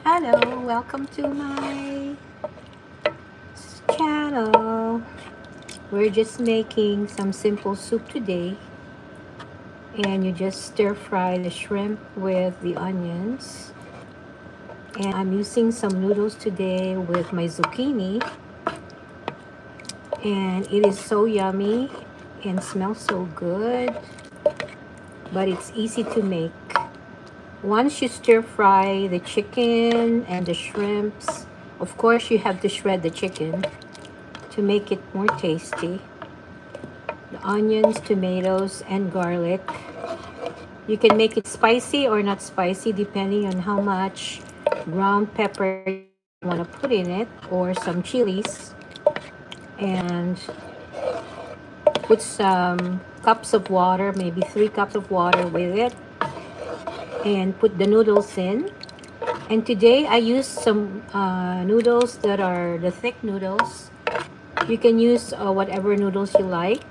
Hello, welcome to my channel. We're just making some simple soup today, and you just stir fry the shrimp with the onions. And I'm using some noodles today with my zucchini, and it is so yummy and smells so good, but it's easy to make. Once you stir fry the chicken and the shrimps, of course, you have to shred the chicken to make it more tasty. The onions, tomatoes, and garlic. You can make it spicy or not spicy depending on how much ground pepper you want to put in it, or some chilies, and put some cups of water, maybe 3 cups of water with it, and put the noodles in. And today I used some noodles that are the thick noodles. You can use whatever noodles you like,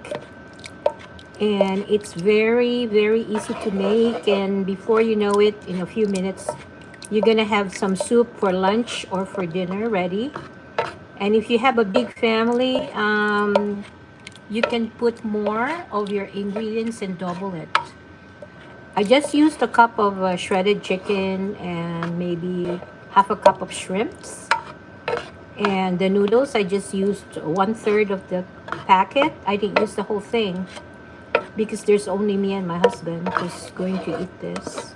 and it's very easy to make, and before you know it, in a few minutes you're gonna have some soup for lunch or for dinner ready. And if you have a big family, you can put more of your ingredients and double it. I just used a cup of shredded chicken and maybe half a cup of shrimps, and the noodles I just used 1/3 of the packet. I didn't use the whole thing because there's only me and my husband who's going to eat this.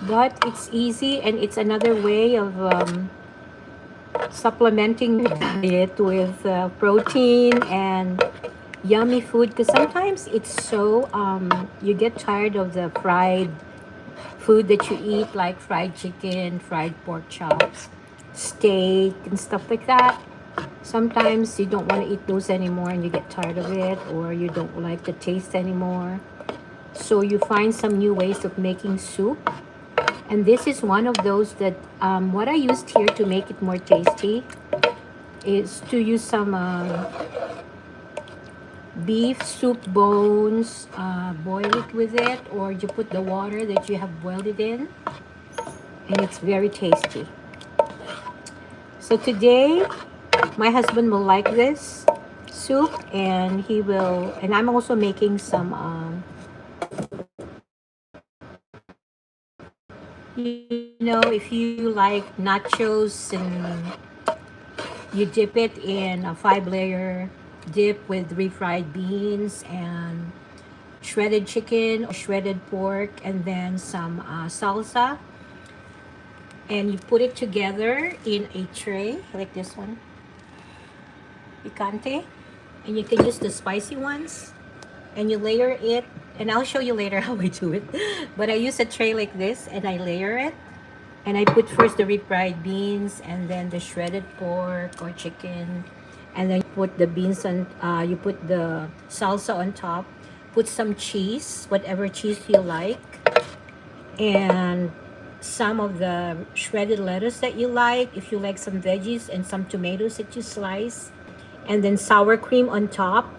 But it's easy, and it's another way of supplementing your diet with protein and yummy food, because sometimes it's so you get tired of the fried food that you eat, like fried chicken, fried pork chops, steak, and stuff like that. Sometimes you don't want to eat those anymore and you get tired of it, or you don't like the taste anymore. So you find some new ways of making soup. And this is one of those that what I used here to make it more tasty is to use some beef soup bones, boil it with it, or you put the water that you have boiled it in, and it's very tasty. So today my husband will like this soup, and he will, and I'm also making some if you like nachos, and you dip it in a 5-layer dip with refried beans and shredded chicken or shredded pork, and then some salsa, and you put it together in a tray like this one, picante, and you can use the spicy ones, and you layer it, and I'll show you later how I do it. But I use a tray like this, and I layer it, and I put first the refried beans, and then the shredded pork or chicken, and then you put the beans on, you put the salsa on top, put some cheese, whatever cheese you like, and some of the shredded lettuce that you like, if you like some veggies, and some tomatoes that you slice, and then sour cream on top.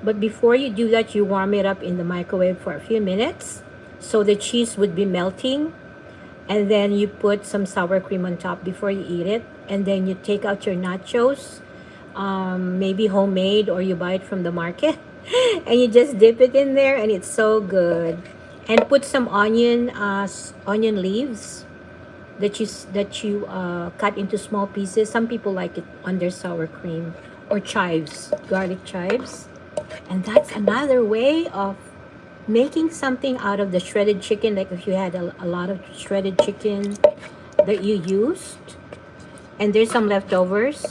But before you do that, you warm it up in the microwave for a few minutes so the cheese would be melting, and then you put some sour cream on top before you eat it, and then you take out your nachos, maybe homemade or you buy it from the market, and you just dip it in there, and it's so good. And put some onion leaves that you cut into small pieces. Some people like it under sour cream, or chives, garlic chives. And that's another way of making something out of the shredded chicken. Like if you had a lot of shredded chicken that you used and there's some leftovers,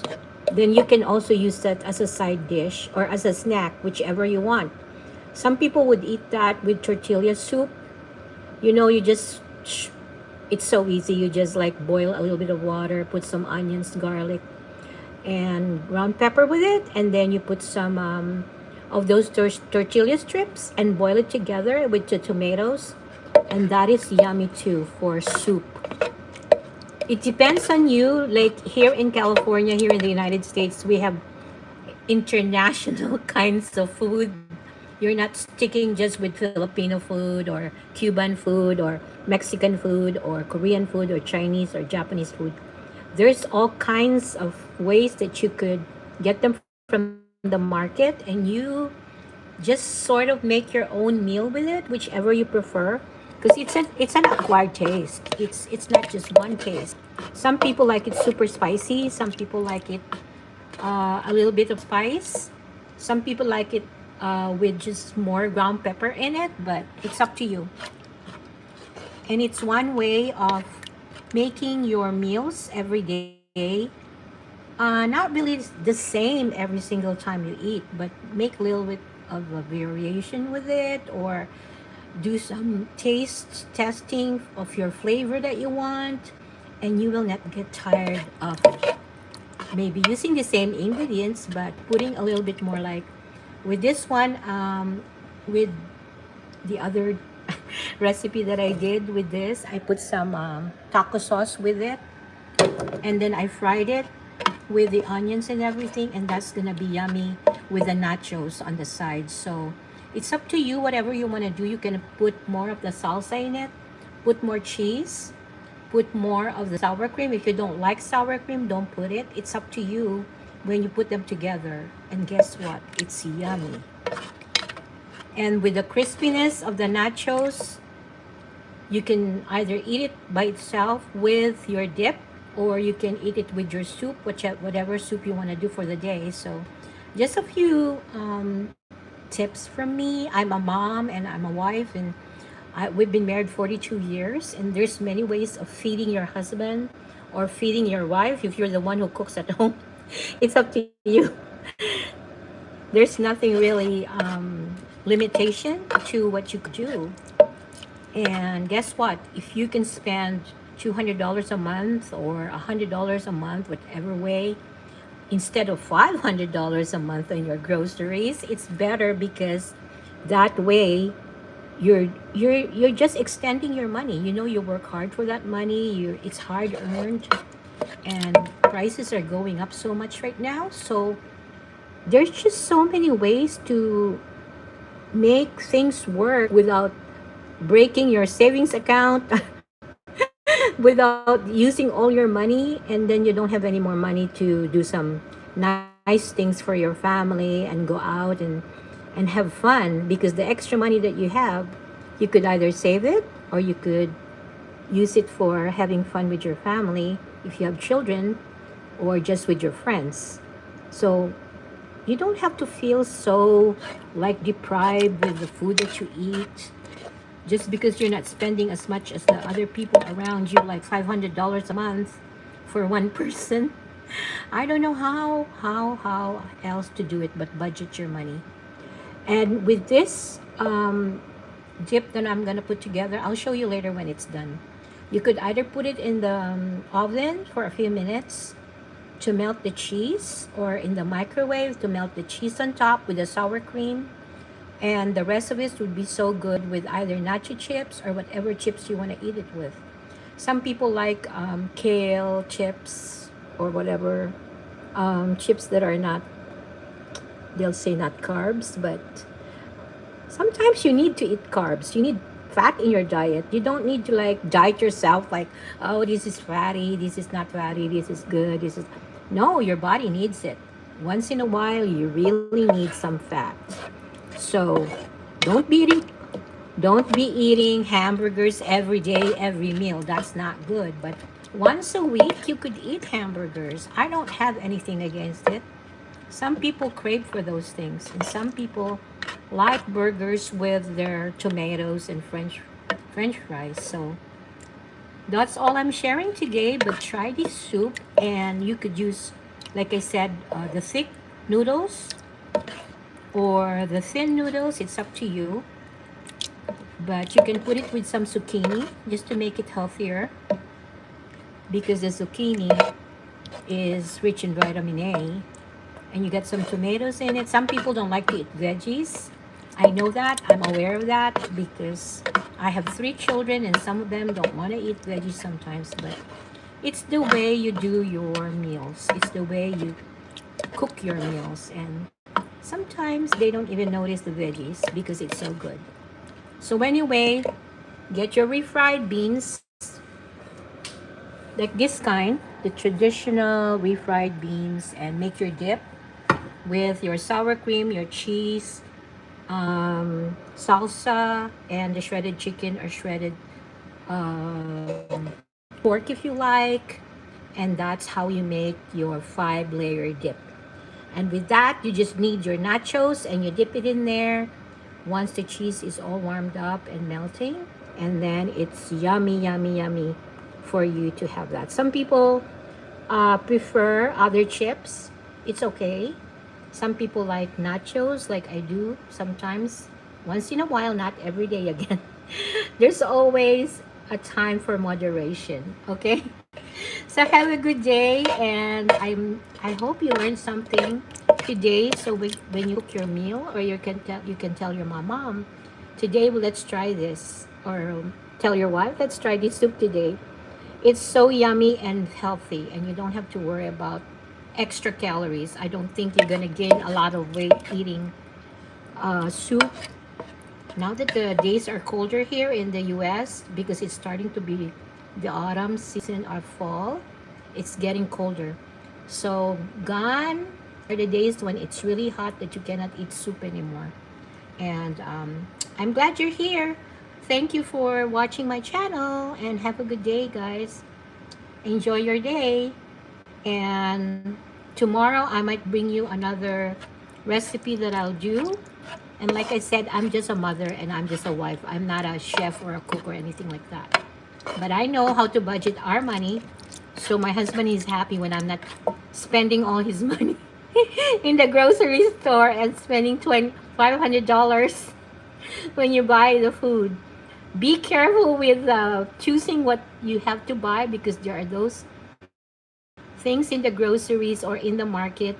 then you can also use that as a side dish or as a snack, whichever you want. Some people would eat that with tortilla soup. You just, it's so easy. You just like boil a little bit of water, put some onions, garlic, and ground pepper with it, and then you put some of those tortilla strips and boil it together with the tomatoes, and that is yummy too for soup. It depends on you. Like here in California, here in the United States, we have international kinds of food You're not sticking just with Filipino food or Cuban food or Mexican food or Korean food or Chinese or Japanese food. There's all kinds of ways that you could get them from the market, and you just sort of make your own meal with it, whichever you prefer, because it's an acquired taste. It's not just one taste. Some people like it super spicy. Some people like it a little bit of spice. Some people like it with just more ground pepper in it, but it's up to you. And it's one way of making your meals every day. Not really the same every single time you eat, but make a little bit of a variation with it, or do some taste testing of your flavor that you want, and you will not get tired of maybe using the same ingredients but putting a little bit more. Like with this one, with the other recipe that I did with this, I put some taco sauce with it, and then I fried it with the onions and everything, and that's gonna be yummy with the nachos on the side. So it's up to you, whatever you want to do. You can put more of the salsa in it, put more cheese, put more of the sour cream. If you don't like sour cream, don't put it. It's up to you when you put them together. And guess what? It's yummy. And with the crispiness of the nachos, you can either eat it by itself with your dip, or you can eat it with your soup, whatever soup you want to do for the day. So just a few tips from me. I'm a mom and I'm a wife, and we've been married 42 years, and there's many ways of feeding your husband or feeding your wife if you're the one who cooks at home. It's up to you. There's nothing really limitation to what you could do. And guess what? If you can spend $200 a month or $100 a month, whatever way, instead of $500 a month on your groceries, it's better, because that way you're just extending your money. You know, you work hard for that money. It's hard earned, and prices are going up so much right now. So there's just so many ways to make things work without breaking your savings account, without using all your money, and then you don't have any more money to do some nice things for your family and go out and have fun, because the extra money that you have, you could either save it, or you could use it for having fun with your family if you have children, or just with your friends. So you don't have to feel so like deprived with the food that you eat, just because you're not spending as much as the other people around you, like $500 a month for one person. I don't know how else to do it but budget your money. And with this dip that I'm gonna put together, I'll show you later when it's done. You could either put it in the oven for a few minutes to melt the cheese, or in the microwave to melt the cheese on top with the sour cream. And the rest of it would be so good with either nacho chips or whatever chips you want to eat it with. Some people like kale chips, or whatever chips that are not, they'll say not carbs, but sometimes you need to eat carbs. You need fat in your diet. You don't need to like diet yourself like, oh, this is fatty, this is not fatty, this is good, this is. No, your body needs it. Once in a while, you really need some fat. So don't be eating don't be eating hamburgers every day, every meal. That's not good. But once a week, you could eat hamburgers. I don't have anything against it. Some people crave for those things, and some people like burgers with their tomatoes and French fries. So that's all I'm sharing today. But try this soup, and you could use, like I said, the thick noodles or the thin noodles. It's up to you. But you can put it with some zucchini just to make it healthier, because the zucchini is rich in vitamin A, and you get some tomatoes in it. Some people don't like to eat veggies. I know that. I'm aware of that, because I have 3 children, and some of them don't want to eat veggies sometimes. But it's the way you do your meals. It's the way you cook your meals. And sometimes they don't even notice the veggies because it's so good. So anyway, get your refried beans, like this kind, the traditional refried beans, and make your dip with your sour cream, your cheese, salsa, and the shredded chicken or shredded pork if you like. And that's how you make your 5 layer dip. And with that, you just need your nachos and you dip it in there once the cheese is all warmed up and melting. And then it's yummy, yummy, yummy for you to have that. Some people prefer other chips. It's okay. Some people like nachos, like I do sometimes, once in a while, not every day again. There's always a time for moderation, okay? So have a good day, and I hope you learned something today. So when you cook your meal, or you can tell your mom, today let's try this, or tell your wife, let's try this soup today. It's so yummy and healthy, and you don't have to worry about extra calories. I don't think you're gonna gain a lot of weight eating soup. Now that the days are colder here in the US, because it's starting to be the autumn season or fall, it's getting colder. So gone are the days when it's really hot that you cannot eat soup anymore. And I'm glad you're here. Thank you for watching my channel, and have a good day, guys. Enjoy your day. And tomorrow I might bring you another recipe that I'll do. And like I said, I'm just a mother and I'm just a wife. I'm not a chef or a cook or anything like that. But I know how to budget our money. So my husband is happy when I'm not spending all his money in the grocery store and spending $500 when you buy the food. Be careful with choosing what you have to buy, because there are those things in the groceries or in the market,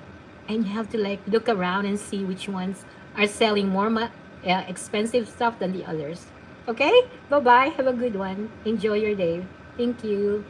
and you have to like look around and see which ones are selling more expensive stuff than the others. Okay, bye bye, have a good one, enjoy your day. Thank you.